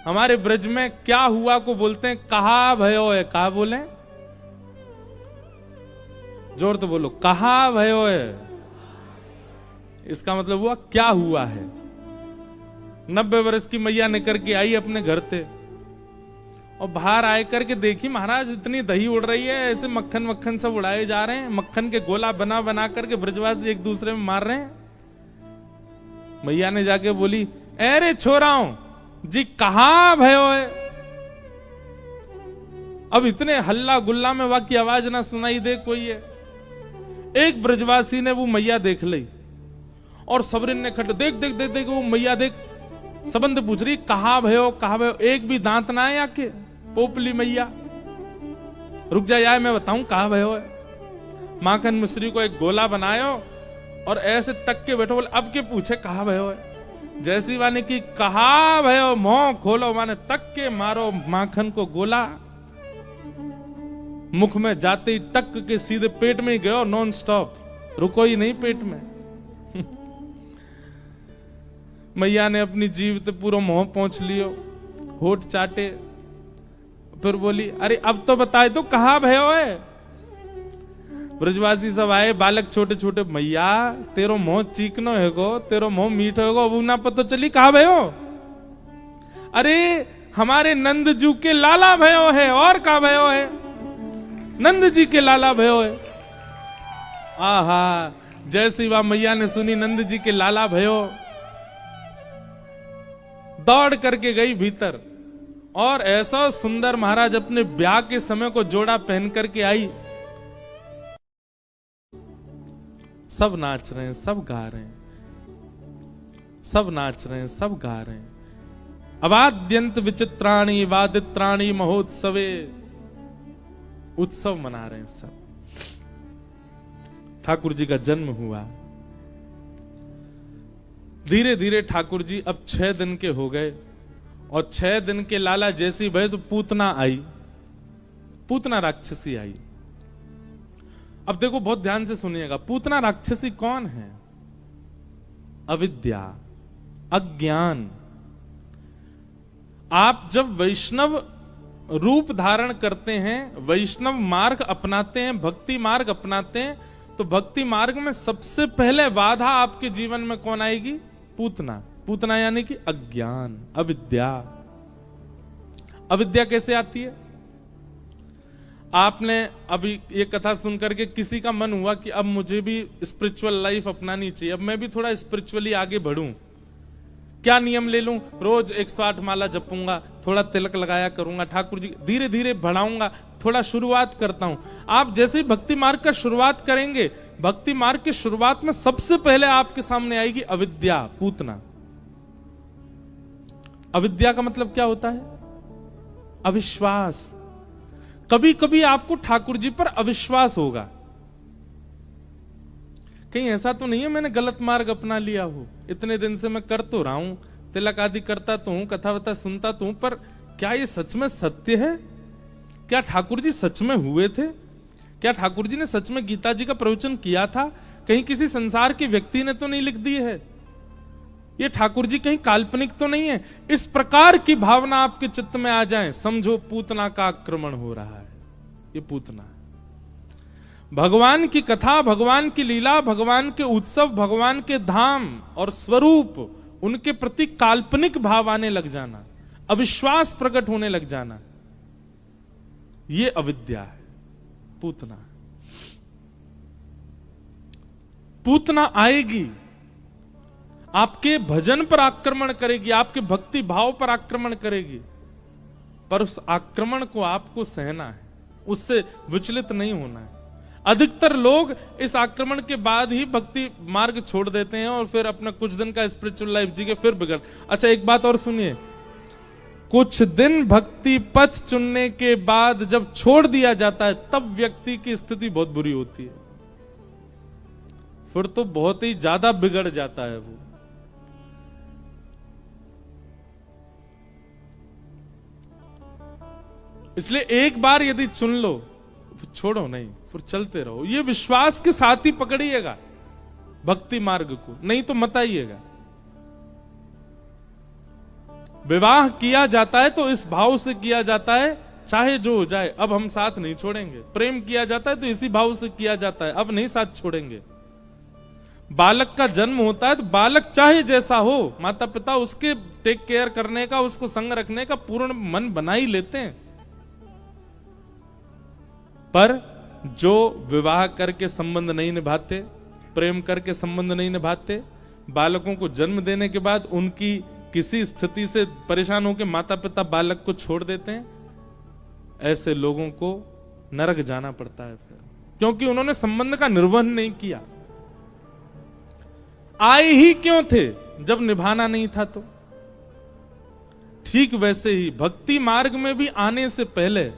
हमारे ब्रज में क्या हुआ को बोलते हैं कहा भयो है। कहा बोले, जोर तो बोलो, कहा भयो है। इसका मतलब हुआ क्या हुआ है। 90 वर्ष की मैया निकल के आई अपने घर से और बाहर आए करके देखी महाराज इतनी दही उड़ रही है, ऐसे मक्खन मक्खन सब उड़ाए जा रहे हैं, मक्खन के गोला बना बना करके ब्रजवासी एक दूसरे में मार रहे हैं। मैया ने जाके बोली, अरे छोराओं जी कहा भयो है। अब इतने हल्ला गुल्ला में वाकी आवाज ना सुनाई दे कोई है। एक ब्रजवासी ने वो मैया देख ली और सबरिन ने खट देख देख देख देख वो मैया देख संबंध पूछ रही, कहा भयो कहा भयो, एक भी दांत ना है आके पोपली मैया। रुक जा यार मैं बताऊं कहा भयो है। माखन मिश्री को एक गोला बनायो और ऐसे तक के बैठो, बोले अब के पूछे कहा भयो है। जैसी वाने की कहा भयो, मुंह खोलो, माने तक के मारो माखन को गोला। मुख में जाते ही टक के सीधे पेट में ही गयो नॉन स्टॉप, रुको ही नहीं पेट में। मैया ने अपनी जीभ ते पूरा मुंह पहुंच लियो, होठ चाटे, फिर बोली, अरे अब तो बताए तो कहा भयो है। ब्रजवासी सब आए, बालक छोटे छोटे, मैया तेरो मुंह चीकनो है गो, तेरो मुंह मीठो है गो, अब ना पता चली कहा भयो। अरे हमारे नंद जू के लाला भयो है, और कहा भयो है, नंद जी के लाला भयो है। आहा, जैसी वह मैया ने सुनी नंद जी के लाला भयो, दौड़ करके गई भीतर और ऐसा सुंदर महाराज अपने ब्याह के समय को जोड़ा पहन करके आई। सब नाच रहे हैं, सब गा रहे हैं, सब नाच रहे हैं, सब गा रहे हैं। अवाद्यंत विचित्राणी वादित्राणी महोत्सवे, उत्सव मना रहे हैं सब। ठाकुर जी का जन्म हुआ। धीरे धीरे ठाकुर जी अब 6 दिन के हो गए और 6 दिन के लाला जैसी भय तो पूतना आई, पूतना राक्षसी आई। अब देखो बहुत ध्यान से सुनिएगा, पूतना राक्षसी कौन है? अविद्या, अज्ञान। आप जब वैष्णव रूप धारण करते हैं, वैष्णव मार्ग अपनाते हैं, भक्ति मार्ग अपनाते हैं, तो भक्ति मार्ग में सबसे पहले बाधा आपके जीवन में कौन आएगी? पूतना। पूतना यानी कि अज्ञान, अविद्या। अविद्या कैसे आती है? आपने अभी ये कथा सुन करके किसी का मन हुआ कि अब मुझे भी स्पिरिचुअल लाइफ अपनानी चाहिए, अब मैं भी थोड़ा स्पिरिचुअली आगे बढ़ूं, क्या नियम ले लूं? रोज 108 माला जपूंगा, थोड़ा तिलक लगाया करूंगा, ठाकुर जी धीरे धीरे बढ़ाऊंगा, थोड़ा शुरुआत करता हूं। आप जैसे भक्ति मार्ग का शुरुआत करेंगे, भक्ति मार्ग की शुरुआत में सबसे पहले आपके सामने आएगी अविद्या, पूतना। अविद्या का मतलब क्या होता है? अविश्वास। कभी कभी आपको ठाकुर जी पर अविश्वास होगा, कहीं ऐसा तो नहीं है मैंने गलत मार्ग अपना लिया हो, इतने दिन से मैं कर तो रहा हूं, तिलक आदि करता तो हूं, कथा वथा सुनता तो हूं, पर क्या ये सच में सत्य है? क्या ठाकुर जी सच में हुए थे? क्या ठाकुर जी ने सच में गीता जी का प्रवचन किया था? कहीं किसी संसार के व्यक्ति ने तो नहीं लिख दी है? ये ठाकुर जी कहीं काल्पनिक तो नहीं है? इस प्रकार की भावना आपके चित्त में आ जाए, समझो पूतना का आक्रमण हो रहा है। ये पूतना, भगवान की कथा, भगवान की लीला, भगवान के उत्सव, भगवान के धाम और स्वरूप, उनके प्रति काल्पनिक भाव आने लग जाना, अविश्वास प्रकट होने लग जाना, ये अविद्या है, पूतना। पूतना आएगी, आपके भजन पर आक्रमण करेगी, आपके भक्ति भाव पर आक्रमण करेगी, पर उस आक्रमण को आपको सहना है, उससे विचलित नहीं होना है। अधिकतर लोग इस आक्रमण के बाद ही भक्ति मार्ग छोड़ देते हैं और फिर अपना कुछ दिन का स्पिरिचुअल लाइफ जी के फिर बिगड़। अच्छा एक बात और सुनिए, कुछ दिन भक्ति पथ चुनने के बाद जब छोड़ दिया जाता है, तब व्यक्ति की स्थिति बहुत बुरी होती है, फिर तो बहुत ही ज्यादा बिगड़ जाता है वो। इसलिए एक बार यदि चुन लो, फिर छोड़ो नहीं, फिर चलते रहो। ये विश्वास के साथ ही पकड़िएगा भक्ति मार्ग को, नहीं तो मत आइएगा। विवाह किया जाता है तो इस भाव से किया जाता है, चाहे जो हो जाए अब हम साथ नहीं छोड़ेंगे। प्रेम किया जाता है तो इसी भाव से किया जाता है, अब नहीं साथ छोड़ेंगे। बालक का जन्म होता है तो बालक चाहे जैसा हो, माता पिता उसके टेक केयर करने का, उसको संग रखने का पूर्ण मन बना ही लेते हैं। पर जो विवाह करके संबंध नहीं निभाते, प्रेम करके संबंध नहीं निभाते, बालकों को जन्म देने के बाद उनकी किसी स्थिति से परेशान होकर माता पिता बालक को छोड़ देते हैं, ऐसे लोगों को नरक जाना पड़ता है फिर, क्योंकि उन्होंने संबंध का निर्वहन नहीं किया। आए ही क्यों थे जब निभाना नहीं था तो। ठीक वैसे ही भक्ति मार्ग में भी आने से पहले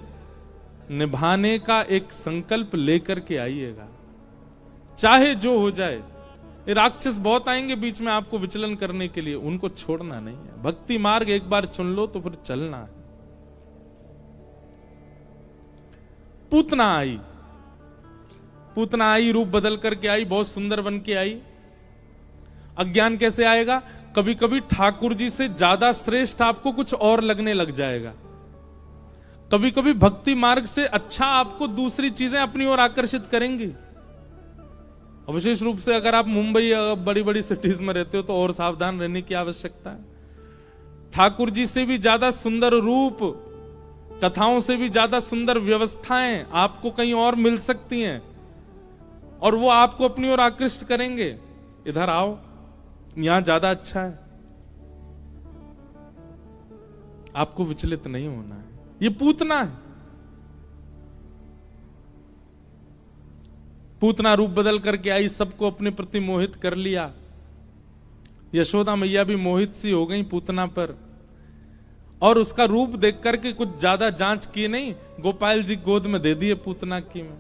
निभाने का एक संकल्प लेकर के आइएगा, चाहे जो हो जाए। ये राक्षस बहुत आएंगे बीच में आपको विचलन करने के लिए, उनको छोड़ना नहीं है। भक्ति मार्ग एक बार चुन लो तो फिर चलना है। पूतना आई, पूतना आई, रूप बदल करके आई, बहुत सुंदर बन के आई। अज्ञान कैसे आएगा? कभी कभी ठाकुर जी से ज्यादा श्रेष्ठ आपको कुछ और लगने लग जाएगा। कभी कभी भक्ति मार्ग से अच्छा आपको दूसरी चीजें अपनी ओर आकर्षित करेंगी। विशेष रूप से अगर आप मुंबई या बड़ी बड़ी सिटीज में रहते हो तो और सावधान रहने की आवश्यकता है। ठाकुर जी से भी ज्यादा सुंदर रूप, कथाओं से भी ज्यादा सुंदर व्यवस्थाएं आपको कहीं और मिल सकती हैं और वो आपको अपनी ओर आकृष्ट करेंगे। इधर आओ, यहां ज्यादा अच्छा है। आपको विचलित नहीं होना है। ये पूतना है। पूतना रूप बदल करके आई, सबको अपने प्रति मोहित कर लिया। यशोदा मैया भी मोहित सी हो गई पूतना पर, और उसका रूप देख करके कुछ ज्यादा जांच की नहीं, गोपाल जी गोद में दे दिए पूतना की में।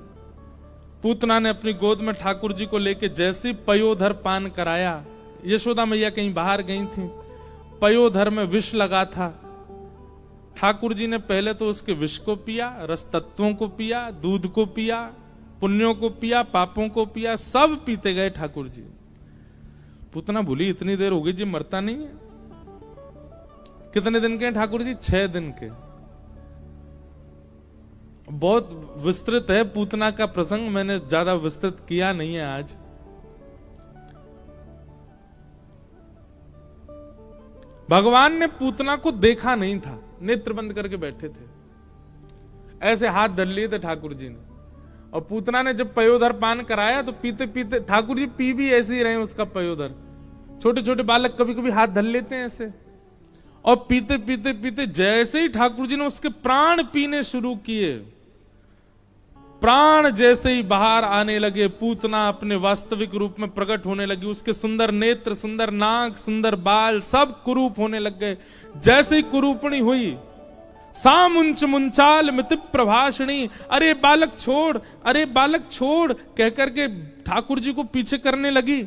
पूतना ने अपनी गोद में ठाकुर जी को लेके जैसे पयोधर पान कराया, यशोदा मैया कहीं बाहर गई थी, पयोधर में विष लगा था। ठाकुर जी ने पहले तो उसके विष को पिया, रस तत्वों को पिया, दूध को पिया, पुण्यों को पिया, पापों को पिया, सब पीते गए ठाकुर जी। पूतना बोली इतनी देर हो गई जी, मरता नहीं है। कितने दिन के हैं ठाकुर जी? 6 दिन के। बहुत विस्तृत है पूतना का प्रसंग, मैंने ज्यादा विस्तृत किया नहीं है आज। भगवान ने पूतना को देखा नहीं था, नेत्र बंद करके बैठे थे, ऐसे हाथ धर लिए थे ठाकुर जी ने। और पूतना ने जब पयोधर पान कराया तो पीते पीते ठाकुर जी पी भी ऐसे ही रहे उसका पयोधर। छोटे छोटे बालक कभी कभी हाथ धर लेते हैं ऐसे, और पीते पीते पीते जैसे ही ठाकुर जी ने उसके प्राण पीने शुरू किए, प्राण जैसे ही बाहर आने लगे, पूतना अपने वास्तविक रूप में प्रकट होने लगी। उसके सुंदर नेत्र, सुंदर नाक, सुंदर बाल सब कुरूप होने लग गए। जैसे ही कुरूपणी हुई, सामुंच मुंचाल मिति प्रभाषणी, अरे बालक छोड़, अरे बालक छोड़ कहकर के ठाकुर जी को पीछे करने लगी।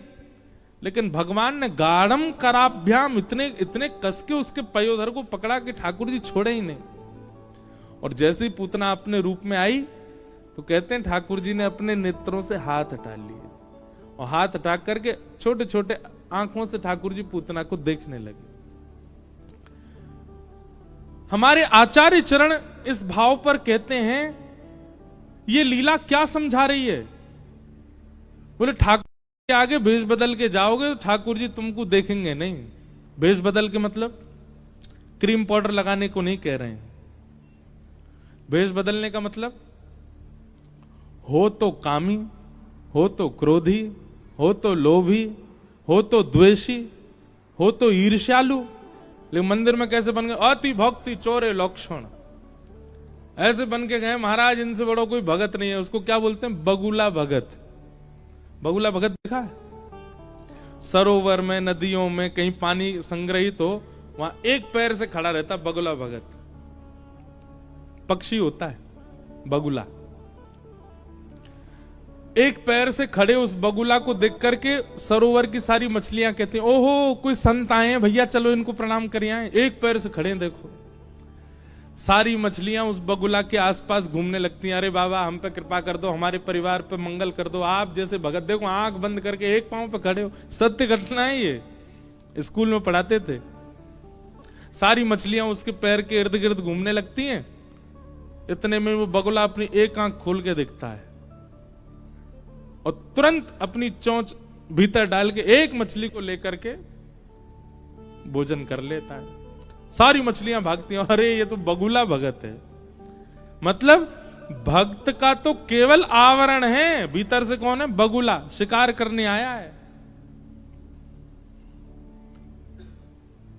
लेकिन भगवान ने गाढ़म कराभ्याम इतने इतने कस के उसके पयोधर को पकड़ा कि ठाकुर जी छोड़े ही नहीं। और जैसे ही पूतना अपने रूप में आई तो कहते हैं ठाकुर जी ने अपने नेत्रों से हाथ हटा लिए, और हाथ हटा करके छोटे छोटे आंखों से ठाकुर जी पूतना को देखने लगे। हमारे आचार्य चरण इस भाव पर कहते हैं ये लीला क्या समझा रही है? बोले ठाकुर के आगे भेष बदल के जाओगे तो ठाकुर जी तुमको देखेंगे नहीं। भेष बदल के मतलब क्रीम पाउडर लगाने को नहीं कह रहे हैं। भेष बदलने का मतलब हो तो कामी, हो तो क्रोधी, हो तो लोभी, हो तो द्वेषी, हो तो ईर्ष्यालु। लेकिन मंदिर में कैसे बन गए? अति भक्ति चोरे लक्षण, ऐसे बन के गए महाराज इनसे बड़ो कोई भगत नहीं है। उसको क्या बोलते हैं? बगुला भगत। बगुला भगत देखा है? सरोवर में, नदियों में कहीं पानी संग्रहित हो, वहां एक पैर से खड़ा रहता बगुला भगत। पक्षी होता है बगुला। एक पैर से खड़े उस बगुला को देख करके सरोवर की सारी मछलियां कहती हैं ओहो कोई संत आए हैं भैया, चलो इनको प्रणाम करिए आए। एक पैर से खड़े हैं, देखो सारी मछलियां उस बगुला के आसपास घूमने लगती हैं। अरे बाबा हम पे कृपा कर दो, हमारे परिवार पे मंगल कर दो, आप जैसे भगत। देखो आंख बंद करके एक पांव पे खड़े हो। सत्य घटना है ये, स्कूल में पढ़ाते थे। सारी मछलियां उसके पैर के इर्द गिर्द घूमने लगती हैं। इतने में वो बगुला अपनी एक आंख खोल के दिखता है और तुरंत अपनी चोंच भीतर डाल के एक मछली को लेकर के भोजन कर लेता है। सारी मछलियां भागती हैं, अरे ये तो बगुला भगत है। मतलब भक्त का तो केवल आवरण है, भीतर से कौन है? बगुला, शिकार करने आया है।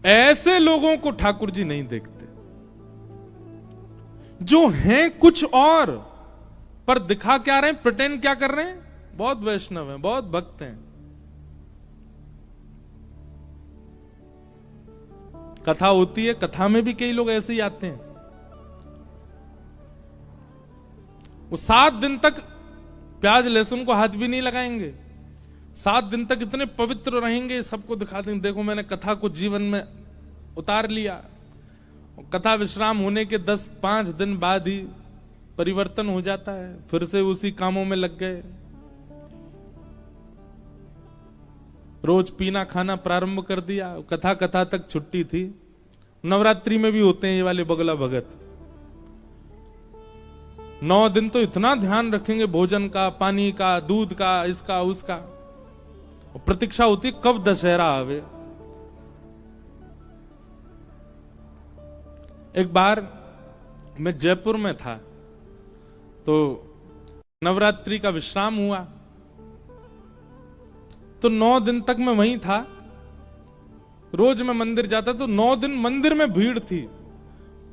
ऐसे लोगों को ठाकुर जी नहीं देखते, जो हैं कुछ और पर दिखा क्या रहे हैं, प्रिटेंड क्या कर रहे हैं? बहुत वैष्णव हैं, बहुत भक्त हैं। कथा होती है, कथा में भी कई लोग ऐसे ही आते हैं। वो 7 दिन तक प्याज लहसुन को हाथ भी नहीं लगाएंगे, 7 दिन तक इतने पवित्र रहेंगे, सबको दिखा देंगे, देखो मैंने कथा को जीवन में उतार लिया। कथा विश्राम होने के 10-5 दिन बाद ही परिवर्तन हो जाता है, फिर से उसी कामों में लग गए। रोज पीना खाना प्रारंभ कर दिया, कथा कथा तक छुट्टी थी। नवरात्रि में भी होते हैं ये वाले बगला भगत। 9 दिन तो इतना ध्यान रखेंगे भोजन का, पानी का, दूध का, इसका उसका। प्रतीक्षा होती है कब दशहरा आवे। एक बार मैं जयपुर में था, तो नवरात्रि का विश्राम हुआ, तो 9 दिन तक मैं वहीं था। रोज मैं मंदिर जाता, तो 9 दिन मंदिर में भीड़ थी,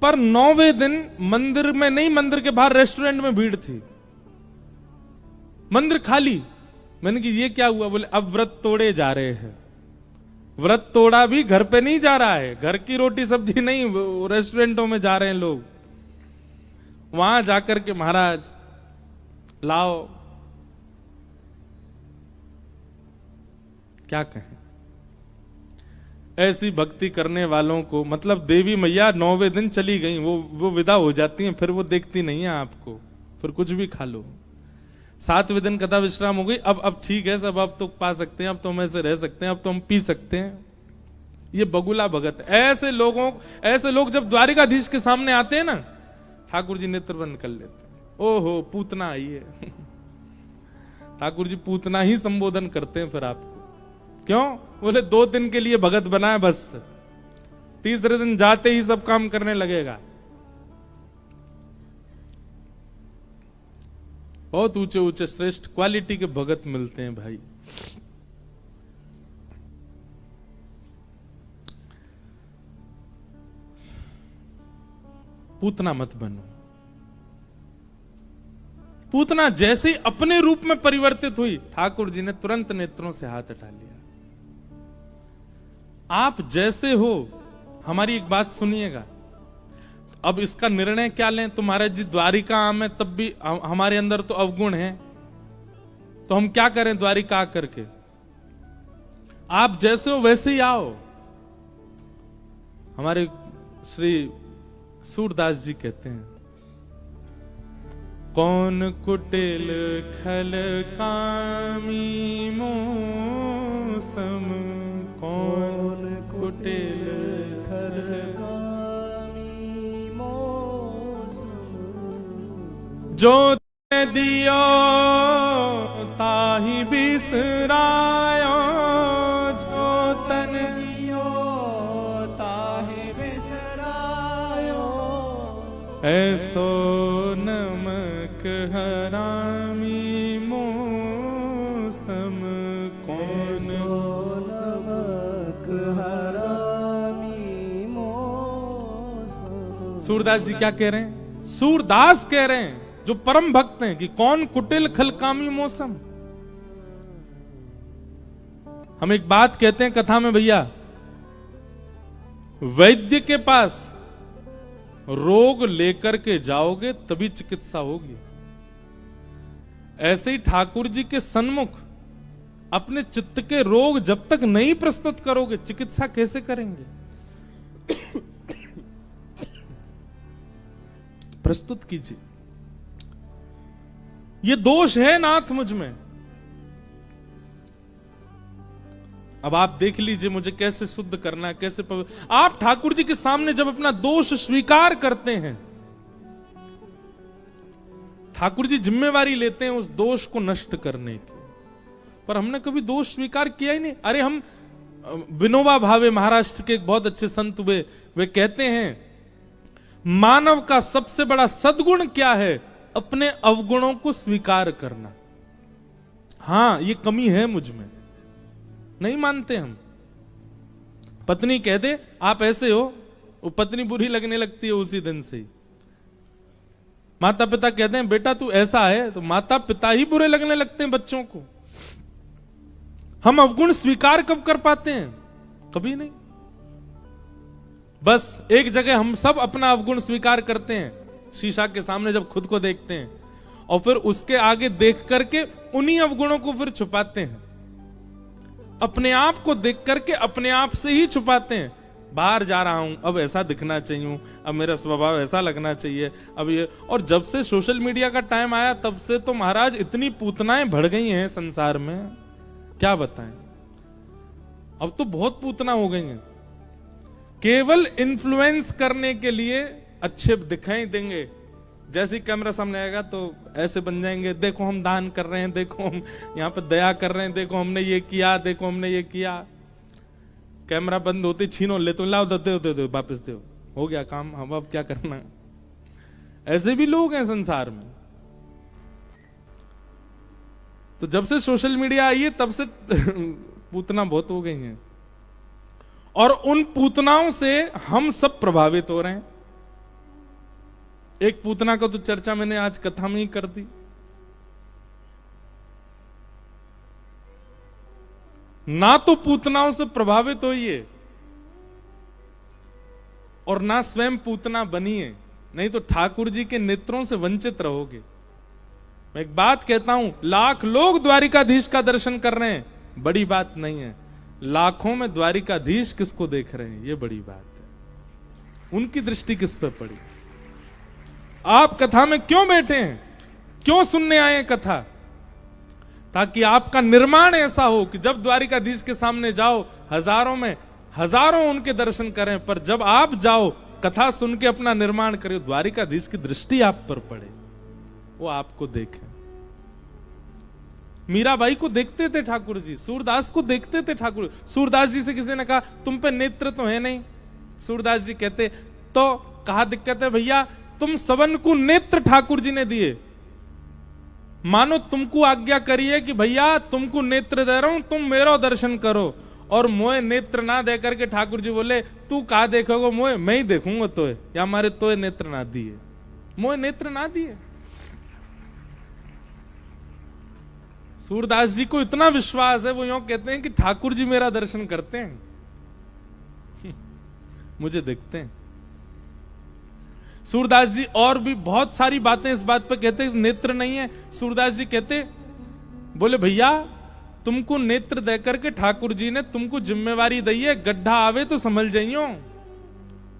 पर 9वें दिन मंदिर में नहीं, मंदिर के बाहर रेस्टोरेंट में भीड़ थी, मंदिर खाली। मैंने कि ये क्या हुआ? बोले अब व्रत तोड़े जा रहे हैं। व्रत तोड़ा भी घर पे नहीं जा रहा है, घर की रोटी सब्जी नहीं, रेस्टोरेंटों में जा रहे हैं लोग। वहां जाकर के महाराज लाओ, क्या कहें ऐसी भक्ति करने वालों को। मतलब देवी मैया 9वें दिन चली गई, वो विदा हो जाती हैं, फिर वो देखती नहीं है आपको, फिर कुछ भी खा लो। 7वें दिन कथा विश्राम हो गई, अब ठीक है सब, अब तो पा सकते हैं, अब तो हम ऐसे रह सकते हैं, अब तो हम पी सकते हैं। ये बगुला भगत। ऐसे लोग जब द्वारिकाधीश के सामने आते हैं ना, ठाकुर जी नेत्र बंद कर लेते हैं। ओहो पूतना आई है। ठाकुर जी पूतना ही संबोधन करते हैं फिर आपको। क्यों? बोले 2 दिन के लिए भगत बना है बस, 3रे दिन जाते ही सब काम करने लगेगा। बहुत ऊंचे ऊंचे श्रेष्ठ क्वालिटी के भगत मिलते हैं भाई। पूतना मत बनो। पूतना जैसे ही अपने रूप में परिवर्तित हुई, ठाकुर जी ने तुरंत नेत्रों से हाथ हटा लिया। आप जैसे हो, हमारी एक बात सुनिएगा, अब इसका निर्णय क्या लें? तो महाराज जी द्वारिका आम है, तब भी हमारे अंदर तो अवगुण है, तो हम क्या करें द्वारिका आकर के? आप जैसे हो वैसे ही आओ। हमारे श्री सूरदास जी कहते हैं, कौन कुटिल खल कामी मोसम, कौन कुटिल खल कामी मोसम, जो ते दियो ताहि बिसरायो, जो तन दियो ताहि बिसरायो, ऐसो नमक हरामी मोसम, कौन नमक हरामी मोसम। सूरदास जी क्या कह रहे हैं? सूरदास कह रहे हैं जो परम भक्त हैं कि कौन कुटिल खलकामी मौसम। हम एक बात कहते हैं कथा में भैया, वैद्य के पास रोग लेकर के जाओगे तभी चिकित्सा होगी। ऐसे ही ठाकुर जी के सन्मुख अपने चित्त के रोग जब तक नहीं प्रस्तुत करोगे, चिकित्सा कैसे करेंगे? प्रस्तुत कीजिए। ये दोष है नाथ मुझ में, अब आप देख लीजिए मुझे कैसे शुद्ध करना है, कैसे आप ठाकुर जी के सामने जब अपना दोष स्वीकार करते हैं, ठाकुर जी जिम्मेवारी लेते हैं उस दोष को नष्ट करने की। पर हमने कभी दोष स्वीकार किया ही नहीं। अरे हम विनोबा भावे महाराष्ट्र के एक बहुत अच्छे संत हुए, वे कहते हैं मानव का सबसे बड़ा सद्गुण क्या है? अपने अवगुणों को स्वीकार करना। हां ये कमी है मुझ में, नहीं मानते हम। पत्नी कह दे आप ऐसे हो, वो पत्नी बुरी लगने लगती है उसी दिन से ही। माता पिता कहते हैं बेटा तू ऐसा है, तो माता पिता ही बुरे लगने लगते हैं बच्चों को। हम अवगुण स्वीकार कब कर पाते हैं? कभी नहीं। बस एक जगह हम सब अपना अवगुण स्वीकार करते हैं, शीशा के सामने जब खुद को देखते हैं, और फिर उसके आगे देख करके उन्हीं अवगुणों को फिर छुपाते हैं। अपने आप को देख करके अपने आप से ही छुपाते हैं। बाहर जा रहा हूं, अब ऐसा दिखना चाहिए, अब मेरा स्वभाव ऐसा लगना चाहिए, अब ये। और जब से सोशल मीडिया का टाइम आया तब से तो महाराज इतनी पूतनाएं बढ़ गई हैं संसार में, क्या बताएं। अब तो बहुत पूतना हो गई हैं, केवल इन्फ्लुएंस करने के लिए अच्छे दिखाई देंगे। जैसे ही कैमरा सामने आएगा तो ऐसे बन जाएंगे, देखो हम दान कर रहे हैं, देखो हम यहाँ पे दया कर रहे हैं, देखो हमने ये किया, देखो हमने ये किया। कैमरा बंद होते छीनो ले तो लाओ, दे वापस दो, हो गया काम, हम अब क्या करना है। ऐसे भी लोग हैं संसार में। तो जब से सोशल मीडिया आई है तब से पूतना बहुत हो गई हैं, और उन पूतनाओं से हम सब प्रभावित हो रहे हैं। एक पूतना का तो चर्चा मैंने आज कथा में ही कर दी। ना तो पूतनाओं से प्रभावित होइए और ना स्वयं पूतना बनिए, नहीं तो ठाकुर जी के नेत्रों से वंचित रहोगे। मैं एक बात कहता हूं, लाख लोग द्वारिकाधीश का दर्शन कर रहे हैं, बड़ी बात नहीं है। लाखों में द्वारिकाधीश किसको देख रहे हैं, ये बड़ी बात है। उनकी दृष्टि किस पे पड़ी। आप कथा में क्यों बैठे हैं, क्यों सुनने आए हैं कथा? ताकि आपका निर्माण ऐसा हो कि जब द्वारिकाधीश के सामने जाओ, हजारों में हजारों उनके दर्शन करें, पर जब आप जाओ कथा सुन के अपना निर्माण करें, द्वारिकाधीश की दृष्टि आप पर पड़े, वो आपको देखें। मीराबाई को देखते थे ठाकुर जी, सूरदास को देखते थे ठाकुर। सूरदास जी से किसी ने कहा तुम पे नेत्र तो है नहीं, सूरदास जी कहते तो कहा दिक्कत है भैया, तुम सबन को नेत्र ठाकुर जी ने दिए, मानो तुमको आज्ञा करिए कि भैया तुमको नेत्र दे रहा हूं, तुम मेरा दर्शन करो। और मोए नेत्र ना दे करके ठाकुर जी बोले तू कहा देखोगे, मोए मैं ही देखूंगा तोए, या हमारे तोए नेत्र ना दिए, मोए नेत्र ना दिए। सूरदास जी को इतना विश्वास है, वो यूं कहते हैं कि ठाकुर जी मेरा दर्शन करते हैं, मुझे देखते हैं। सूरदास जी और भी बहुत सारी बातें इस बात पे कहते हैं नेत्र नहीं है। सूरदास जी कहते बोले भैया तुमको नेत्र देकर के ठाकुर जी ने तुमको जिम्मेवारी दी है, गड्ढा आवे तो संभल जाइयो,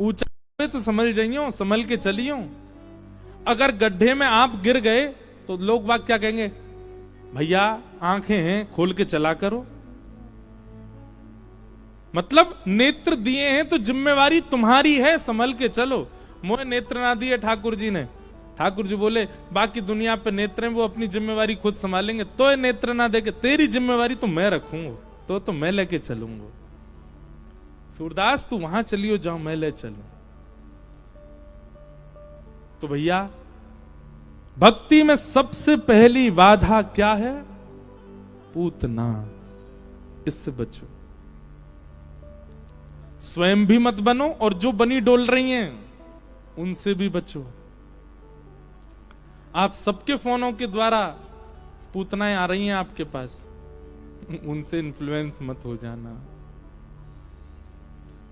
ऊंचा आवे तो संभल जाइयो, संभल के चलियो। अगर गड्ढे में आप गिर गए तो लोग बात क्या कहेंगे, भैया आंखें हैं खोल के चला करो। मतलब नेत्र दिए हैं तो जिम्मेवारी तुम्हारी है, संभल के चलो। मोए नेत्र ना दिए ठाकुर जी ने, ठाकुर जी बोले बाकी दुनिया पे नेत्र हैं, वो अपनी जिम्मेवारी खुद संभालेंगे, तो नेत्र ना देके तेरी जिम्मेवारी तो मैं रखूंगा, तो मैं लेके चलूंगा। सूरदास तू वहां चलियो जाओ, मैं ले चलूं। तो भैया भक्ति में सबसे पहली बाधा क्या है? पूतना। इससे बचो, स्वयं भी मत बनो, और जो बनी डोल रही हैं उनसे भी बचो। आप सबके फोनों के द्वारा पूतनाएं आ रही हैं आपके पास, उनसे इन्फ्लुएंस मत हो जाना।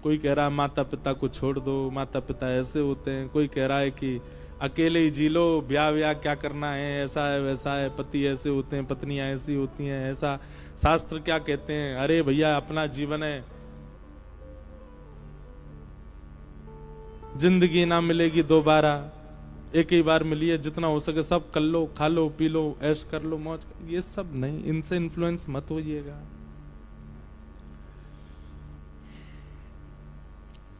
कोई कह रहा है माता पिता को छोड़ दो, माता पिता ऐसे होते हैं। कोई कह रहा है कि अकेले ही जी लो, ब्याह क्या करना है, ऐसा है वैसा है, पति ऐसे होते हैं, पत्नियां ऐसी होती हैं, ऐसा शास्त्र क्या कहते हैं। अरे भैया अपना जीवन है, जिंदगी ना मिलेगी दोबारा, एक ही बार मिली है, जितना हो सके सब कर लो, खा लो, पी लो, ऐश कर लो, मौज। ये सब नहीं, इनसे इन्फ्लुएंस मत होइएगा।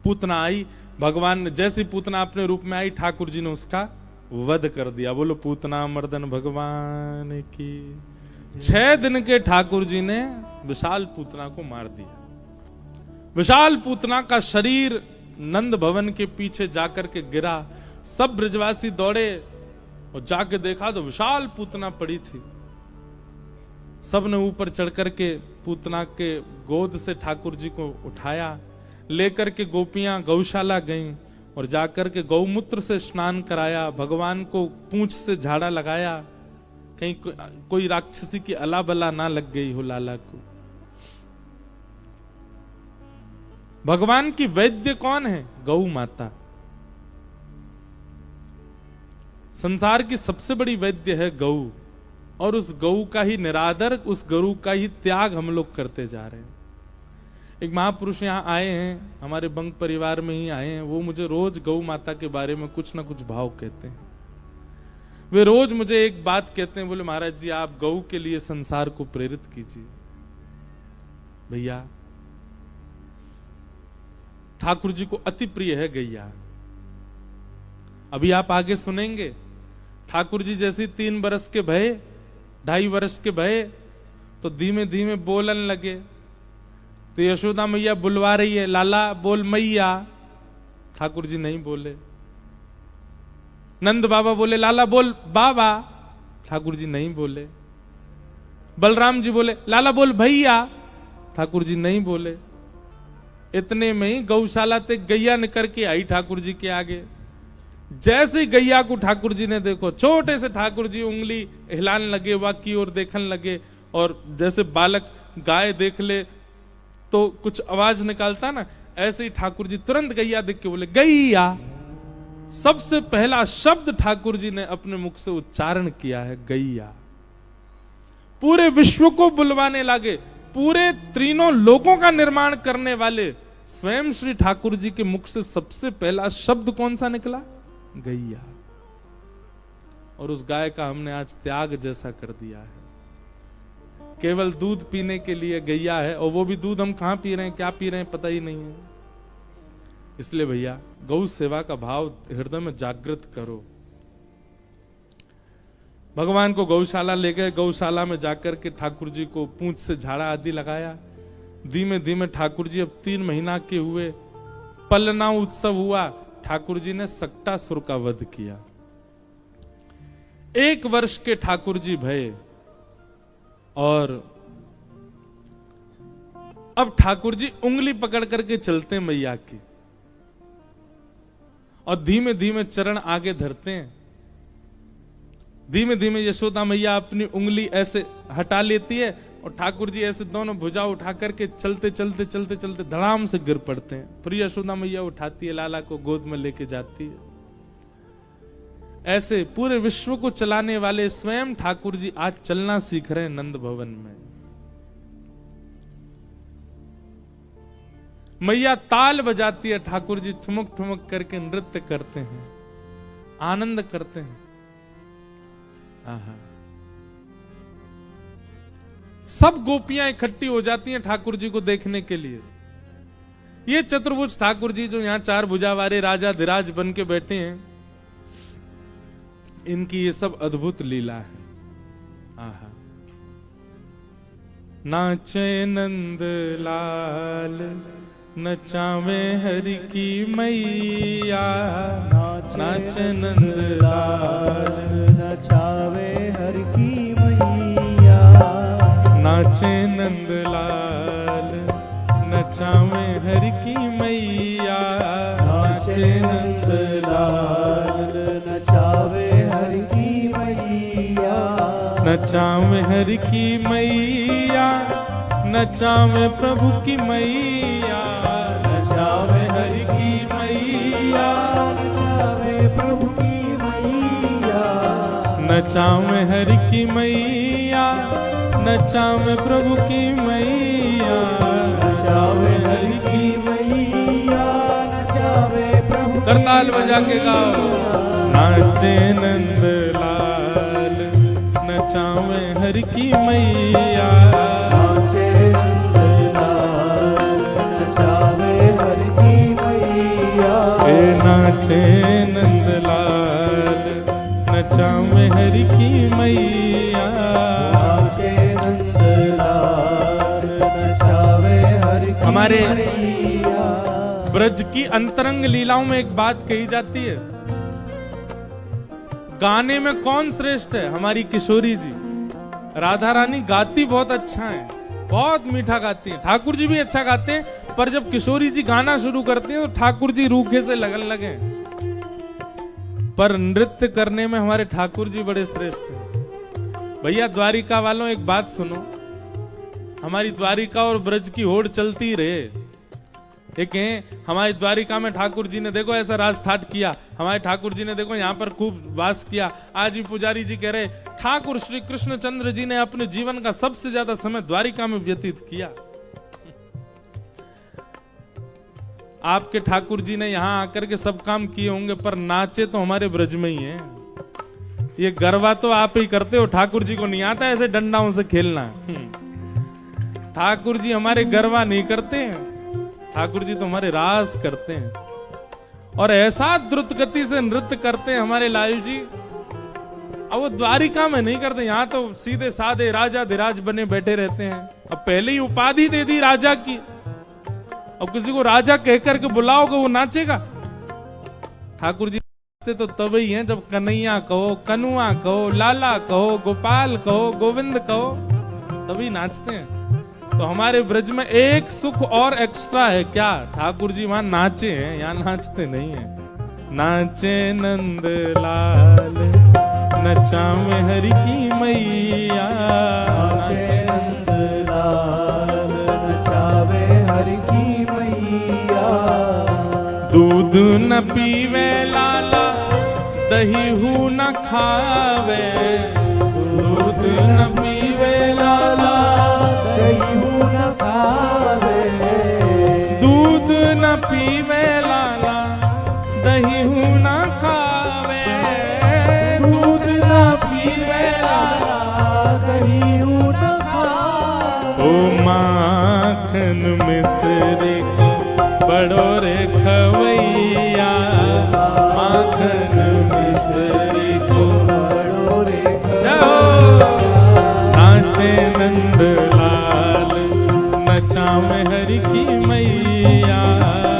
पूतना आई, भगवान ने जैसी पूतना अपने रूप में आई, ठाकुर जी ने उसका वध कर दिया। बोलो पूतना मर्दन भगवान की। 6 दिन के ठाकुर जी ने विशाल पूतना को मार दिया। विशाल पूतना का शरीर नंद भवन के पीछे जाकर के गिरा। सब ब्रजवासी दौड़े और जाके देखा तो विशाल पूतना पड़ी थी। सब ने ऊपर चढ़ करके पूतना के गोद से ठाकुर जी को उठाया, लेकर के गोपियां गौशाला गईं और जाकर के गौमूत्र से स्नान कराया, भगवान को पूंछ से झाड़ा लगाया, कहीं कोई राक्षसी की अला बला ना लग गई हो लाला को। भगवान की वैद्य कौन है? गौ माता। संसार की सबसे बड़ी वैद्य है गौ, और उस गौ का ही निरादर, उस गौ का ही त्याग हम लोग करते जा रहे हैं। एक महापुरुष यहाँ आए हैं, हमारे बंग परिवार में ही आए हैं। वो मुझे रोज गौ माता के बारे में कुछ ना कुछ भाव कहते हैं। वे रोज मुझे एक बात कहते हैं, बोले महाराज जी आप गौ के लिए संसार को प्रेरित कीजिए। भैया ठाकुर जी को अति प्रिय है गैया। अभी आप आगे सुनेंगे, ठाकुर जी जैसे 3 बरस के भये, 2.5 वर्ष के भये, तो धीमे धीमे बोलन लगे। तो यशोदा मैया बुलवा रही है, लाला बोल मैया, ठाकुर जी नहीं बोले। नंद बाबा बोले लाला बोल बाबा, ठाकुर जी नहीं बोले। बलराम जी बोले लाला बोल भैया, ठाकुर जी नहीं बोले। इतने में ही गौशाला तक गैया निकल के आई ठाकुर जी के आगे। जैसे गैया को ठाकुर जी ने देखो, छोटे से ठाकुर जी उंगली हिलाने लगे, वह की ओर देखने लगे, और जैसे बालक गाय देख ले तो कुछ आवाज निकालता ना, ऐसे ही ठाकुर जी तुरंत गैया देख के बोले गैया। सबसे पहला शब्द ठाकुर जी ने अपने मुख से उच्चारण किया है गैया। पूरे विश्व को बुलवाने लगे। पूरे तीनों लोगों का निर्माण करने वाले स्वयं श्री ठाकुर जी के मुख से सबसे पहला शब्द कौन सा निकला? गैया। और उस गाय का हमने आज त्याग जैसा कर दिया है। केवल दूध पीने के लिए गैया है, और वो भी दूध हम कहां पी रहे हैं, क्या पी रहे हैं, पता ही नहीं है। इसलिए भैया गौ सेवा का भाव हृदय में जागृत करो। भगवान को गौशाला ले गए। गौशाला में जाकर के ठाकुर जी को पूंछ से झाड़ा आदि लगाया। धीमे धीमे ठाकुर जी अब 3 महीना के हुए। पलना उत्सव हुआ। ठाकुर जी ने सक्टासुर का वध किया। 1 वर्ष के ठाकुर जी भये, और अब ठाकुर जी उंगली पकड़ करके चलते मैया की, और धीमे धीमे चरण आगे धरते हैं। धीमे धीमे यशोदा मैया अपनी उंगली ऐसे हटा लेती है, और ठाकुर जी ऐसे दोनों भुजा उठा करके चलते चलते चलते चलते धड़ाम से गिर पड़ते हैं। फिर यशोदा मैया उठाती है, लाला को गोद में लेके जाती है। ऐसे पूरे विश्व को चलाने वाले स्वयं ठाकुर जी आज चलना सीख रहे हैं नंद भवन में। मैया ताल बजाती है, ठाकुर जी ठुमक ठुमक करके नृत्य करते हैं, आनंद करते हैं। आहा। सब गोपियां इकट्ठी हो जाती हैं ठाकुर जी को देखने के लिए। ये चतुर्भुज ठाकुर जी जो यहाँ 4 भुजा वाले राजा धीराज बन के बैठे हैं, इनकी ये सब अद्भुत लीला है। आहा। नाचे नंद लाल, नचावे हरि की मैया, नाचे नंद लाल, नचावे हरि की मैया, नाचे नंद लाल, नचावे हरि की मैया, नाचे नंद लाल, नचावे हरि की मैया, नचावे हरि की मैया, नचावे प्रभु की मैया, नचावे हरि की मैया, नचावे प्रभु की मैया, नचावे हरि की मैया, नचावे प्रभु की मैया, नचावे हरि की मैया, नचावे प्रभु। करताल बजा के गाओ। नाचे नंद लाल, नचावे हरि की मैया, नाचे नंद लाल, नचावे हरि की मैया, नाचे नंदलाल नचावे हरि की मैया। नाचे नंदलाल नचावे हरि की हमारे मैया। ब्रज की अंतरंग लीलाओं में एक बात कही जाती है, गाने में कौन श्रेष्ठ है? हमारी किशोरी जी। राधा रानी गाती बहुत अच्छा है, बहुत मीठा गाती हैं। ठाकुर जी भी अच्छा गाते हैं, पर जब किशोरी जी गाना शुरू करते हैं तो ठाकुर जी रूखे से लगन लगे। पर नृत्य करने में हमारे ठाकुर जी बड़े श्रेष्ठ हैं। भैया द्वारिका वालों, एक बात सुनो, हमारी द्वारिका और ब्रज की होड़ चलती रहे। एक हमारी द्वारिका में ठाकुर जी ने देखो ऐसा राज ठाट किया, हमारे ठाकुर जी ने देखो यहाँ पर खूब वास किया। आज भी पुजारी जी कह रहे ठाकुर श्री कृष्णचंद्र जी ने अपने जीवन का सबसे ज्यादा समय द्वारिका में व्यतीत किया। आपके ठाकुर जी ने यहाँ आकर के सब काम किए होंगे, पर नाचे तो हमारे ब्रज में ही हैं। ये गरबा तो आप ही करते हो, ठाकुर जी को नहीं आता ऐसे डंडाओं से खेलना। ठाकुर जी हमारे गरबा नहीं करते हैं, ठाकुर जी तो हमारे रास करते हैं, और ऐसा द्रुत गति से नृत्य करते हैं हमारे लाल जी। अब वो द्वारिका में नहीं करते, यहाँ तो सीधे साधे राजा धीराज बने बैठे रहते हैं। अब पहले ही उपाधि दे दी राजा की, अब किसी को राजा कहकर के बुलाओगे वो नाचेगा? ठाकुर जी तो तब ही हैं जब कन्हैया कहो, कनुआ कहो, लाला कहो, गोपाल कहो, गोविंद कहो, तभी नाचते हैं। तो हमारे ब्रज में एक सुख और एक्स्ट्रा है, क्या? ठाकुर जी वहां नाचे हैं, यहाँ नाचते नहीं है। नाचे नंदलाल नचावे हरि की मैया। नाचे नंदलाल नचावे हरि की मैया। दूध न पीवे लाला दही हू न खावे, दूध न पीवे लाला दही हू न खावे। दूध न पीवे लाला दही हू न खावे, दूध न पीवे लाला दही हू न खावे। ओ माखन मिश्री को बड़ो रे खवैया, माखन मिश्री को बड़ो रे नाचे नंदलाल नचावे हरि की मैया।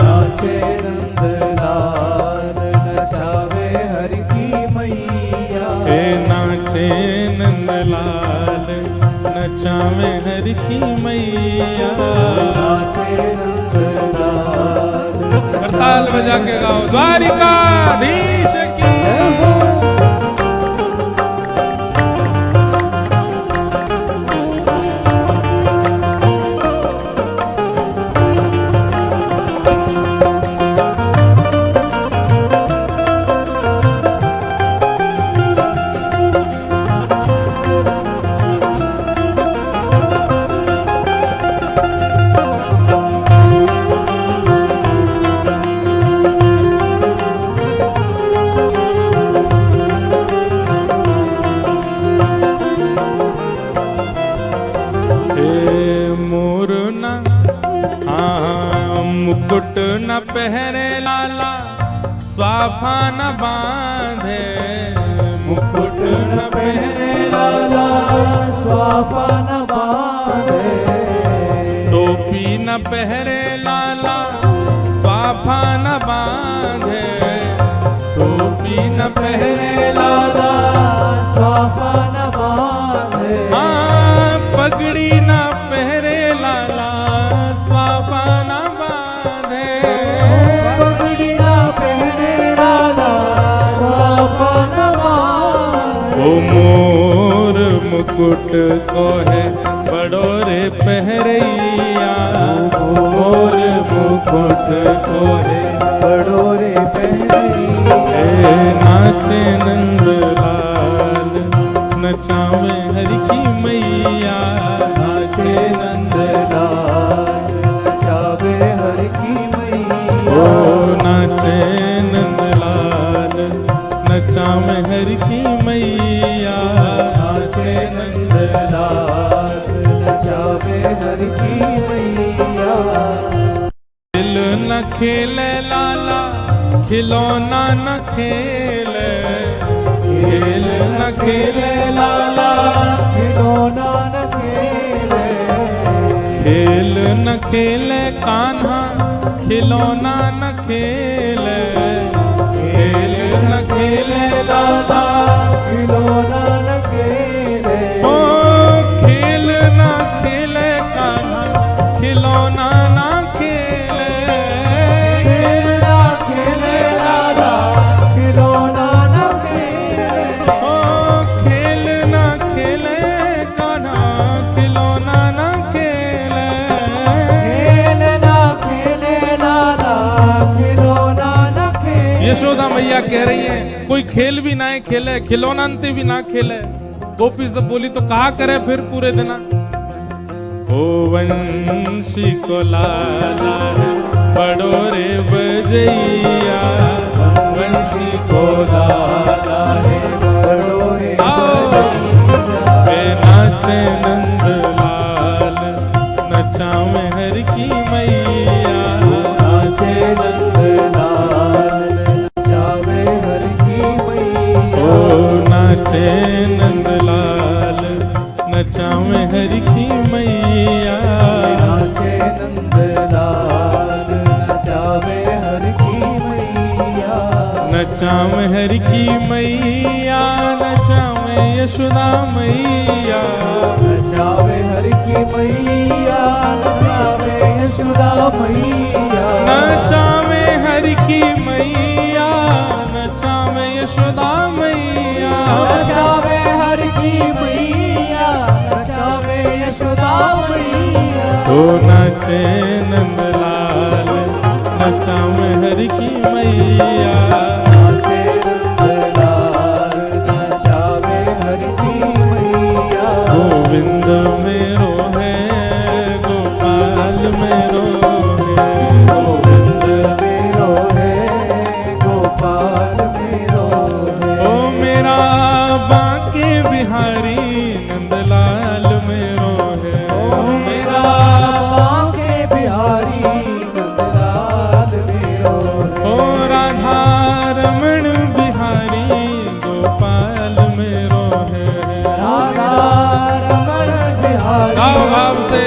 नाचे नंदलाल नचावे हरि की मैया। हे नाचे नंदलाल नचावे हरि की मैया। नाचे नंदलाल करताल बजा के गाओ द्वारिकाधीश की। मुकुट न पहरे लाला स्वाफा न बांधे, मुकुट न पहरे लाला स्वाफा न बांधे। टोपी न पहरे लाला स्वाफा न बांधे, टोपी न पहरे लाला स्वाफा न बांधे। हाँ पगड़ी न पहरे लाला स्वाफा न बांधे, पगड़ी न पहरे लाला स्वाफा न बांधे। ओ मोर मुकुट को है बड़ो रे पहरैया, मोर मुकुट को है बड़ो रे पहरैया। नाचे नंदलाल नचावे हरि की मैया। नाचे नंदलाल नचावे हरि की मैया। ओ नाचे नंदलाल नचावे हरि की मैया। नाचे नंदलाल नचावे हरि की मैया। दिल न खेले लाला खिलौना न खेले, खेल न खेले लाला, खिलौना न खेले, खेल न खेले कान्हा, खिलौना न खेले, खेल न खेले लाला, खिलौना न खेले, ओ खेल न खेले कान्हा, खिलौना न खेले, खेल न खेले राधा, खिलौना न खेले, ओ खेल न खेले कान्हा, खिलौना न खेले, खेल न खेले राधा, खिलौना न खेले। यशोदा मैया कह रही है कोई खेल भी ना खेले, खिलौना अंते भी ना खेले। गोपी से बोली तो कहा करे फिर पूरे दिन। ओ वंशी को लाला बड़ो रे बजैया, वंशी को लाला है बड़ो रे वे नाचे नंद लाल, नचावे हर की मैया, नाचे नंद लाल, नचावे हर की मैया, ओ नाचे नंद लाल, नचावे हर की मैया, नाचे नंद लाल, नचावे हर की मैया, नचावे हर की मैया, नचावे यशोदा मैया, नचावे हर की मैया, नचावे यशोदा मैया, नचावे हर की मैया, नचावे यशोदा मैया, नचावे हर की मैया, नचावे यशोदा मैया, ओ नाचे नंद लाल, नचावे हर की मैया, नाचे नंद लाल, नचावे हर की मैया, गोविंद मेरो है, गोपाल मेरो है, गोविंद मेरो है, गोपाल मेरो है, ओ मेरा बांके बिहारी नंदलाल मेरो है, ओ मेरा बांके बिहारी नंदलाल मेरो है, ओ राधा रमण बिहारी गोपाल मेरो है। राधा रमण बिहारी गाओ भाव से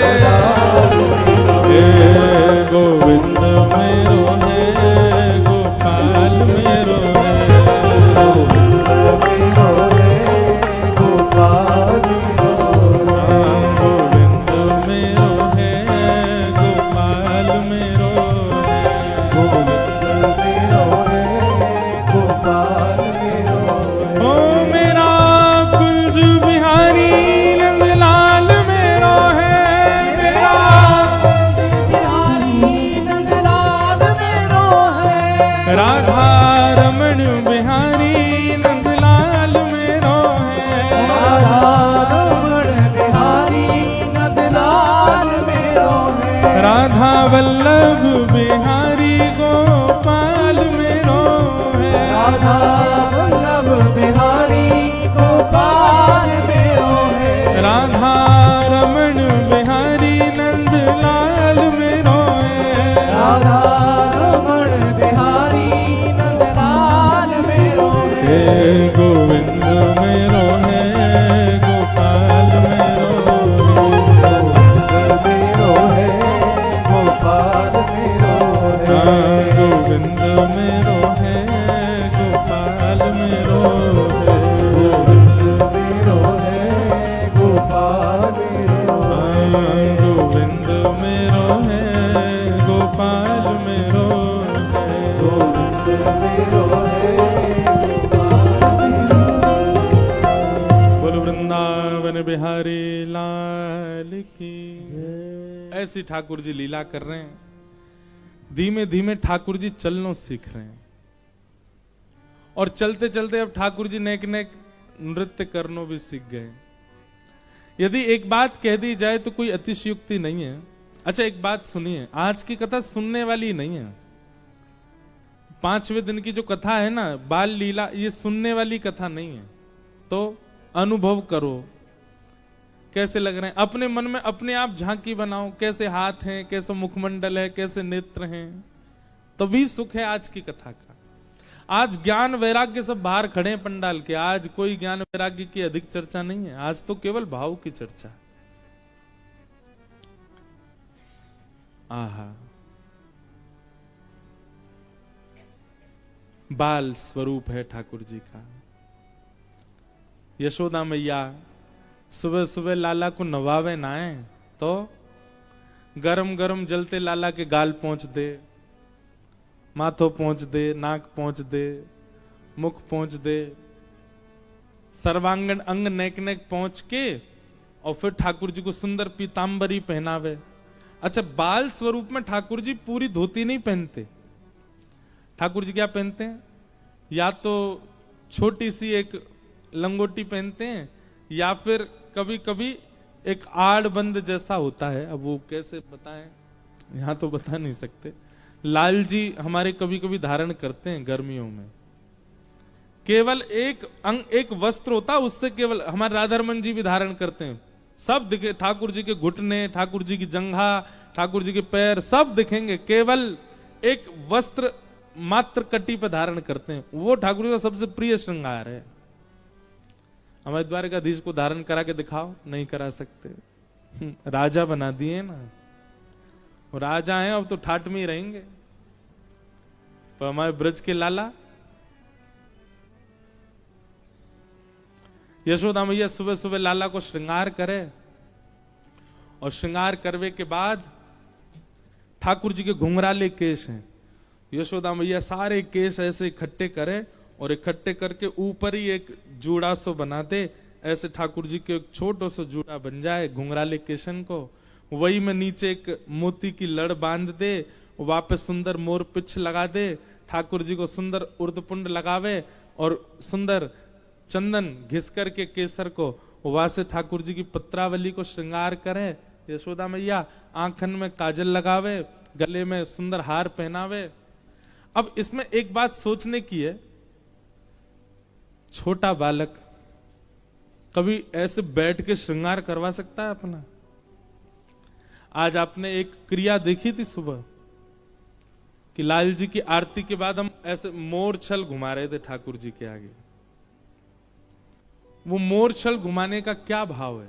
हे गोविंद मेरो है, गोपाल मेरो है, गोविंद मेरो है, गोपाल मेरो है, गोविंद मेरो है, गोपाल मेरो है, गोविंद मेरो है, गोपाल मेरो है, ओ मेरा कुंज बिहारी नंदलाल मेरो है, मेरा बिहारी नंदलाल मेरो है, राधा रमण बिहारी नंदलाल मेरो है, राधा रमण बिहारी नंदलाल मेरो है, राधा वल्लभ बिहारी गोपाल मेरो है, राधा वल्लभ बिहारी गोपाल मेरो है, राधा रमण बिहारी नंदलाल मेरो है, राधा रमण बिहारी नंदलाल मेरो हे है, गोविंद मेरो है, गोपाल मेरो है, गोविंद मेरो है, गोपाल मेरो है, हाँ, गोविंद मेरो है, गोपाल मेरो है, गोविंद मेरो है, गोपाल मेरो है, हाँ, गोविंद मेरो है, गोपाल मेरो है, गोविंद मेरो है, गोपाल मेरो है। बोल वृंदावन बिहारी लाल की। ऐसी ठाकुर जी लीला कर रहे हैं, धीमे धीमे ठाकुर जी चलना सीख रहे हैं, और चलते चलते अब ठाकुर जी नेक नेक नृत्य करनो भी सीख गए। यदि एक बात कह दी जाए तो कोई अतिशयोक्ति नहीं है। अच्छा एक बात सुनिए, आज की कथा सुनने वाली नहीं है। 5वें दिन की जो कथा है ना, बाल लीला, ये सुनने वाली कथा नहीं है। तो अनुभव करो कैसे लग रहे हैं, अपने मन में अपने आप झांकी बनाओ, कैसे हाथ हैं, कैसे मुखमंडल है, कैसे नेत्र हैं, तभी सुख है आज की कथा का। आज ज्ञान वैराग्य सब बाहर खड़े हैं पंडाल के, आज कोई ज्ञान वैराग्य की अधिक चर्चा नहीं है, आज तो केवल भाव की चर्चा है। आहा, बाल स्वरूप है ठाकुर जी का। यशोदा मैया सुबह सुबह लाला को नवावे नाए तो गरम गरम जलते लाला के गाल पहुंच दे, माथो पहुंच दे, नाक पहुंच दे, मुख पहुंच दे, सर्वांगन अंग नेक नेक पहुंच के और फिर ठाकुर जी को सुंदर पीतांबरी पहनावे। अच्छा, बाल स्वरूप में ठाकुर जी पूरी धोती नहीं पहनते। ठाकुर जी क्या पहनते हैं? या तो छोटी सी एक लंगोटी पहनते हैं, या फिर कभी कभी एक आड़ बंद जैसा होता है। अब वो कैसे बताएं, यहां तो बता नहीं सकते। लाल जी हमारे कभी कभी धारण करते हैं गर्मियों में, केवल एक अंग एक वस्त्र होता है, उससे केवल हमारे राधारमन जी भी धारण करते हैं। सब दिखे, ठाकुर जी के घुटने, ठाकुर जी की जंघा, ठाकुर जी के पैर सब दिखेंगे, केवल एक वस्त्र मात्र कटी पे धारण करते हैं। वो ठाकुर जी का सबसे प्रिय श्रृंगार है। हमारे द्वारकाधीश को धारण करा के दिखाओ, नहीं करा सकते। राजा बना दिए ना, वो राजा हैं, अब तो ठाट में ही रहेंगे। पर हमारे ब्रज के लाला यशोदा मैया सुबह सुबह लाला को श्रृंगार करे, और श्रृंगार करवे के बाद ठाकुर जी के घुंघराले केश हैं। यशोदा मैया सारे केश ऐसे इकट्ठे करे और इकट्ठे करके ऊपर ही एक जूड़ा सो बना दे, ऐसे ठाकुर जी के एक छोटो सो जूड़ा बन जाए घुंघराले केशन को। वही में नीचे एक मोती की लड़ बांध दे, वापस सुंदर मोर पिछ लगा दे, ठाकुर जी को सुंदर उर्दपुंड लगावे और सुंदर चंदन घिस करके केसर को वहां से ठाकुर जी की पत्रावली को श्रृंगार करे। यशोदा मैया आंखन में काजल लगावे, गले में सुंदर हार पहनावे। अब इसमें एक बात सोचने की है, छोटा बालक कभी ऐसे बैठ के श्रृंगार करवा सकता है अपना? आज आपने एक क्रिया देखी थी सुबह कि लाल जी की आरती के बाद हम ऐसे मोर छल घुमा रहे थे ठाकुर जी के आगे। वो मोर छल घुमाने का क्या भाव है?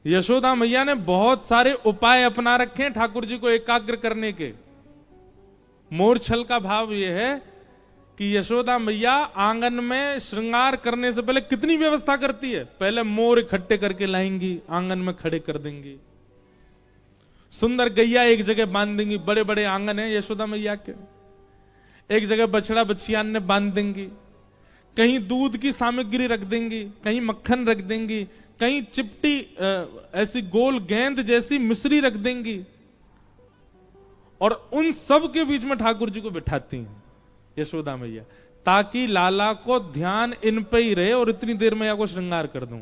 यशोदा मैया ने बहुत सारे उपाय अपना रखे हैं ठाकुर जी को एकाग्र करने के। मोर छल का भाव यह है कि यशोदा मैया आंगन में श्रृंगार करने से पहले कितनी व्यवस्था करती है। पहले मोर इकट्ठे करके लाएंगी, आंगन में खड़े कर देंगी, सुंदर गैया एक जगह बांध देंगी, बड़े बड़े आंगन है यशोदा मैया के, एक जगह बछड़ा बछियान ने बांध देंगी, कहीं दूध की सामग्री रख देंगी, कहीं मक्खन रख देंगी, कहीं चिपटी ऐसी गोल गेंद जैसी मिश्री रख देंगी, और उन सब के बीच में ठाकुर जी को बिठाती हैं यशोदा मैया, ताकि लाला को ध्यान इन पे ही रहे और इतनी देर में या को श्रृंगार कर दूं।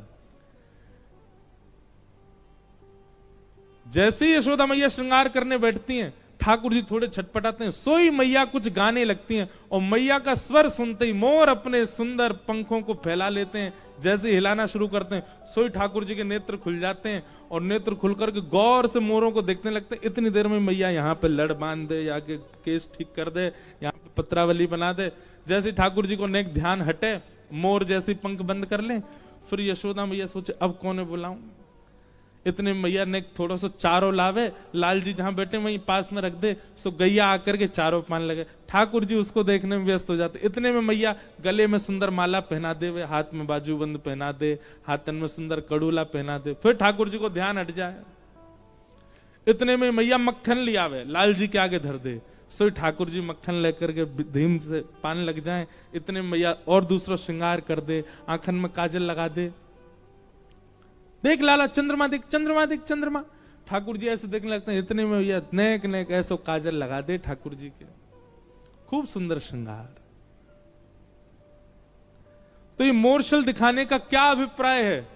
जैसे ही यशोदा मैया श्रृंगार करने बैठती हैं, ठाकुर जी थोड़े छटपटाते हैं, सोई मैया कुछ गाने लगती हैं, और मैया का स्वर सुनते ही मोर अपने सुंदर पंखों को फैला लेते हैं। जैसे हिलाना शुरू करते हैं, सोई ठाकुर जी के नेत्र खुल जाते हैं, और नेत्र खुलकर के गौर से मोरों को देखने लगते हैं। इतनी देर में मैया यहाँ पे लड़ बांध दे, या के केस ठीक कर दे, यहाँ पे पत्रावली बना दे। जैसे ठाकुर जी को नेक ध्यान हटे, मोर जैसी पंख बंद कर ले, फिर यशोदा मैया सोचे अब कौन बुलाऊं। इतने मैया ने थोड़ा सा चारों लावे, लाल जी जहां बैठे वहीं पास में रख दे, सो गैया आकर के चारों पान लगे। ठाकुर जी उसको देखने में व्यस्त हो जाते। इतने में मैया गले में सुंदर माला पहना दे, वे हाथ में बाजूबंद पहना दे, हाथन में सुंदर कड़ूला पहना दे, फिर ठाकुर जी को ध्यान हट जाए। इतने में मैया मक्खन लियावे, लाल जी के आगे धर दे, सो ठाकुर जी मक्खन लेकर के धीम से पान लग जाए। इतने में मैया और दूसरा श्रृंगार कर दे, आंखन में काजल लगा दे, देख लाला चंद्रमा देख, चंद्रमा देख, चंद्रमा। ठाकुर जी ऐसे देखने लगते हैं। इतने में भैया नेक नेक ऐसो काजल लगा दे ठाकुर जी के, खूब सुंदर श्रृंगार। तो ये मोरछल दिखाने का क्या अभिप्राय है?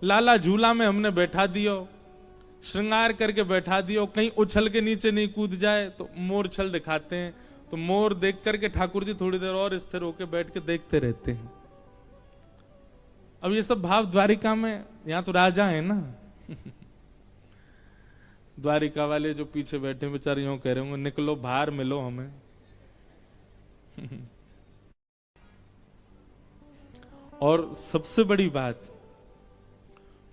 लाला झूला में हमने बैठा दियो, श्रृंगार करके बैठा दियो, कहीं उछल के नीचे नहीं कूद जाए, तो मोरछल दिखाते हैं। तो मोर देख करके ठाकुर जी थोड़ी देर और स्थिर होकर बैठ के देखते रहते हैं। अब ये सब भाव द्वारिका में, यहां तो राजा है ना द्वारिका वाले जो पीछे बैठे बेचारे यूं कह रहे होंगे निकलो बाहर मिलो हमें। और सबसे बड़ी बात,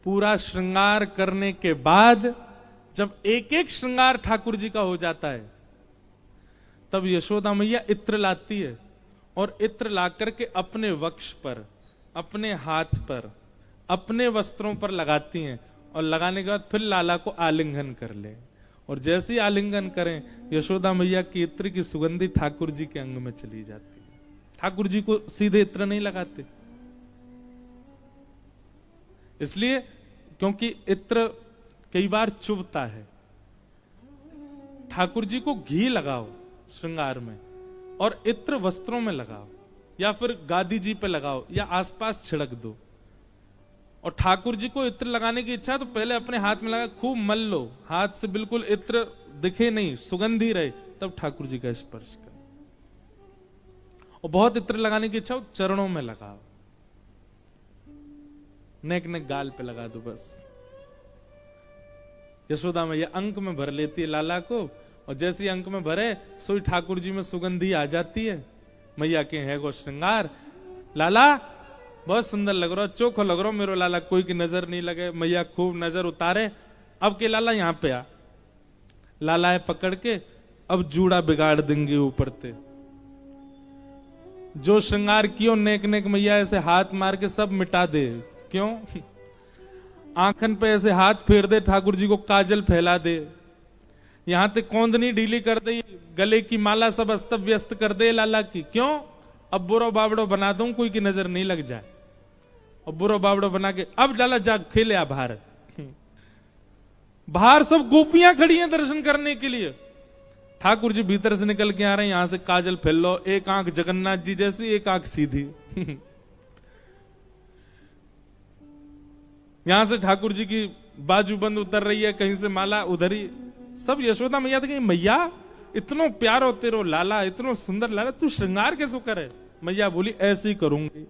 पूरा श्रृंगार करने के बाद जब एक एक श्रृंगार ठाकुर जी का हो जाता है, तब यशोदा मैया इत्र लाती है और इत्र ला करके अपने वक्ष पर, अपने हाथ पर, अपने वस्त्रों पर लगाती हैं और लगाने के बाद फिर लाला को आलिंगन कर ले। और जैसे ही आलिंगन करें, यशोदा मैया की इत्र की सुगंधी ठाकुर जी के अंग में चली जाती है। ठाकुर जी को सीधे इत्र नहीं लगाते, इसलिए क्योंकि इत्र कई बार चुभता है। ठाकुर जी को घी लगाओ श्रृंगार में और इत्र वस्त्रों में लगाओ, या फिर गादी जी पे लगाओ, या आसपास छिड़क दो। और ठाकुर जी को इत्र लगाने की इच्छा तो पहले अपने हाथ में लगा, खूब मल लो, हाथ से बिल्कुल इत्र दिखे नहीं, सुगंधी रहे, तब ठाकुर जी का स्पर्श करो। और बहुत इत्र लगाने की इच्छा हो, चरणों में लगाओ, नेक नेक गाल पे लगा दो बस। यशोदा मैया अंक में भर लेती है लाला को, और जैसे ही अंक में भरे सोई ठाकुर जी में सुगंधी आ जाती है। मैया के है गो श्रृंगार, लाला बहुत सुंदर लग रहा, चोखो लग रहा मेरो लाला, कोई की नजर नहीं लगे। मैया खूब नजर उतारे, अब के लाला यहां पे आ, लाला है पकड़ के, अब जूड़ा बिगाड़ देंगे ऊपर ते। जो श्रृंगार कियो नेक नेक मैया ऐसे हाथ मार के सब मिटा दे। क्यों? आंखन पे ऐसे हाथ फेर दे, ठाकुर जी को काजल फैला दे, यहां तक कौंदनी ढीली कर दे, गले की माला सब अस्त व्यस्त कर दे लाला की। क्यों? अब बुरो बावड़ो बना दूं, कोई की नजर नहीं लग जाए। और बुरो बावड़ो बना के अब लाला जाग खेले आ बाहर। बाहर सब गोपियां खड़ी हैं दर्शन करने के लिए। ठाकुर जी भीतर से निकल के आ रहे हैं, यहां से काजल फैल लो, एक आंख जगन्नाथ जी जैसी, एक आंख सीधी। यहां से ठाकुर जी की बाजूबंद उतर रही है, कहीं से माला उधर ही। सब यशोदा मैया थे, मैया इतनो प्यारो तेरो लाला, इतनो सुंदर लाला, तू श्रृंगार कैसे करे? मैया बोली ऐसे ही करूंगी।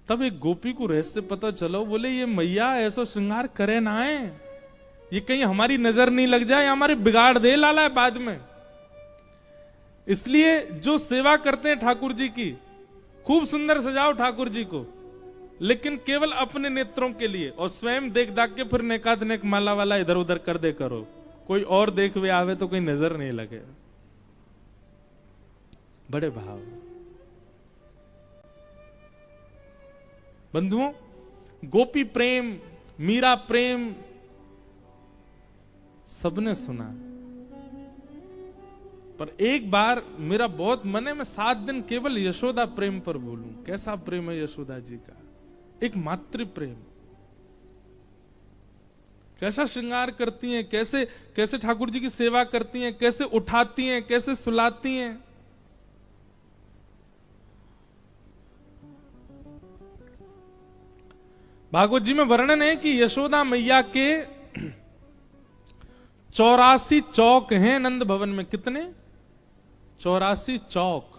तब एक गोपी को रहस्य पता चलो, बोले ये मैया ऐसा श्रृंगार करे ना है, ये कहीं हमारी नजर नहीं लग जाए, हमारे बिगाड़ दे लाला है बाद में। इसलिए जो सेवा करते हैं ठाकुर जी की, खूब सुंदर सजाओ ठाकुर जी को, लेकिन केवल अपने नेत्रों के लिए, और स्वयं देख दाख के फिर नेकाद नेक माला वाला इधर उधर कर दे करो, कोई और देख वे आवे तो कोई नजर नहीं लगे। बड़े भाव बंधुओं, गोपी प्रेम, मीरा प्रेम सबने सुना, पर एक बार मेरा बहुत मन है, मैं 7 दिन केवल यशोदा प्रेम पर बोलूं। कैसा प्रेम है यशोदा जी का, एक मातृ प्रेम। कैसा श्रृंगार करती हैं, कैसे कैसे ठाकुर जी की सेवा करती हैं, कैसे उठाती हैं, कैसे सुलाती हैं। भागवत जी में वर्णन है कि यशोदा मैया के 84 चौक हैं नंद भवन में। कितने? 84 चौक।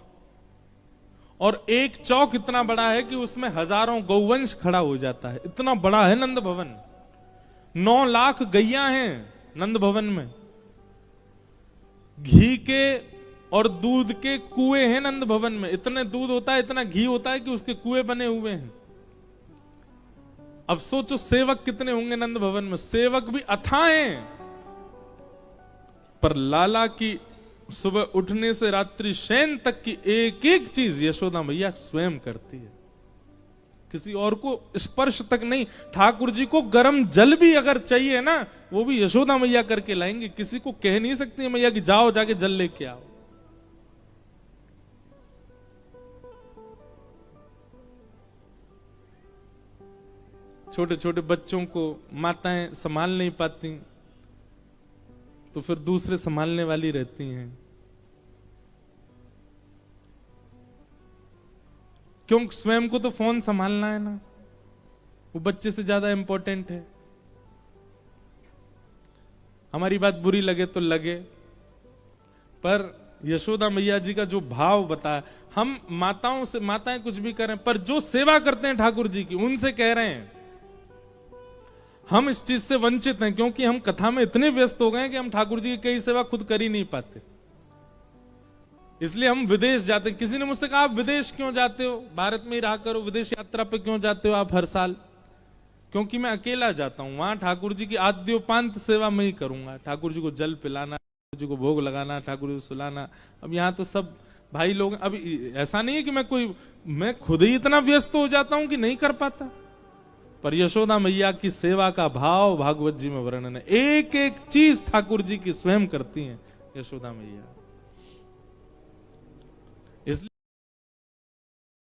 और एक चौक इतना बड़ा है कि उसमें हजारों गौवंश खड़ा हो जाता है, इतना बड़ा है नंद भवन। 9 लाख गैया हैं नंद भवन में। घी के और दूध के कुएं हैं नंद भवन में, इतने दूध होता है, इतना घी होता है कि उसके कुएं बने हुए हैं। अब सोचो सेवक कितने होंगे नंद भवन में, सेवक भी अथाह हैं। पर लाला की सुबह उठने से रात्रि शयन तक की एक एक चीज यशोदा मैया स्वयं करती है, किसी और को स्पर्श तक नहीं। ठाकुर जी को गर्म जल भी अगर चाहिए ना, वो भी यशोदा मैया करके लाएंगे। किसी को कह नहीं सकती है मैया कि जाओ जाके जल लेके आओ। छोटे छोटे बच्चों को माताएं संभाल नहीं पाती, तो फिर दूसरे संभालने वाली रहती हैं। क्यों? स्वयं को तो फोन संभालना है ना, वो बच्चे से ज्यादा इंपॉर्टेंट है। हमारी बात बुरी लगे तो लगे, पर यशोदा मैया जी का जो भाव बताया, हम माताओं से, माताएं कुछ भी करें, पर जो सेवा करते हैं ठाकुर जी की, उनसे कह रहे हैं हम इस चीज से वंचित हैं, क्योंकि हम कथा में इतने व्यस्त हो गए हैं कि हम ठाकुर जी की कई सेवा खुद कर ही नहीं पाते। इसलिए हम विदेश जाते हैं। किसी ने मुझसे कहा आप विदेश क्यों जाते हो, भारत में ही रहा करो, विदेश यात्रा पे क्यों जाते हो आप हर साल? क्योंकि मैं अकेला जाता हूं, वहां ठाकुर जी की आद्योपांत सेवा मैं ही करूंगा। ठाकुर जी को जल पिलाना, ठाकुर जी को भोग लगाना, ठाकुर जी को सुलाना। अब यहाँ तो सब भाई लोग, अब ऐसा नहीं है कि मैं खुद ही इतना व्यस्त हो जाता हूं कि नहीं कर पाता। पर यशोदा मैया की सेवा का भाव भागवत जी में वर्णन है। एक एक चीज ठाकुर जी की स्वयं करती हैं यशोदा मैया।